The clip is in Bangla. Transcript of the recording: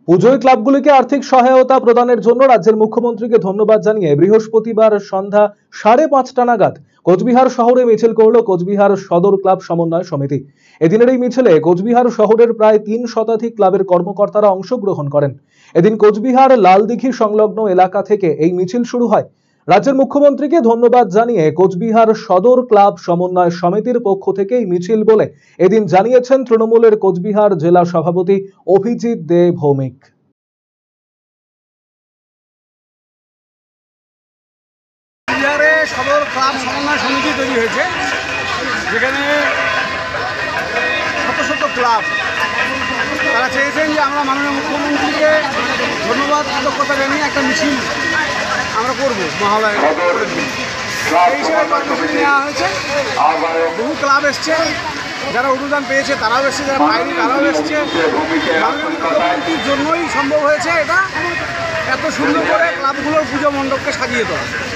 পুজোয় ক্লাবগুলিকে আর্থিক সহায়তা প্রদানের জন্য রাজ্যের মুখ্যমন্ত্রীকে ধন্যবাদ জানিয়ে বৃহস্পতিবার সন্ধ্যা 5:30 নাগাদ কোচবিহার শহরে মিছিল করল কোচবিহার সদর ক্লাব সমন্বয় সমিতি। এদিনের এই মিছিলে কোচবিহার শহরের প্রায় 3 শতাধিক ক্লাবের কর্মকর্তারা অংশগ্রহণ করেন। এদিন কোচবিহার লালদিঘি সংলগ্ন এলাকা থেকে এই মিছিল শুরু হয়। রাজ্যের মুখ্যমন্ত্রীকে ধন্যবাদ জানিয়ে কোচবিহার সদর ক্লাব সমন্বয় সমিতির পক্ষ থেকে এই মিছিল বলে এদিন জানিয়েছেন তৃণমূলের কোচবিহার জেলা সভাপতি অভিজিৎ দে ভৌমিক। কোচবিহারে সদর ক্লাব সমন্বয় সমিতি তৈরি হয়েছে, যেখানে শত শত ক্লাব তারা চেয়েছেন যে আমরা মাননীয় মুখ্যমন্ত্রীকে ধন্যবাদ কৃতজ্ঞতা জানিয়ে একটা মিছিল আমরা করব মহালয়া। এই হিসেবে কর্মসূচি নেওয়া হয়েছে। বহু ক্লাব এসছে, যারা অনুদান পেয়েছে তারাও এসছে, যারা পায়নি তারাও এসছে। মাননীয় মুখ্যমন্ত্রীর জন্যই সম্ভব হয়েছে এটা, এত সুন্দর করে ক্লাবগুলোর পুজো মণ্ডপকে সাজিয়ে দেওয়া।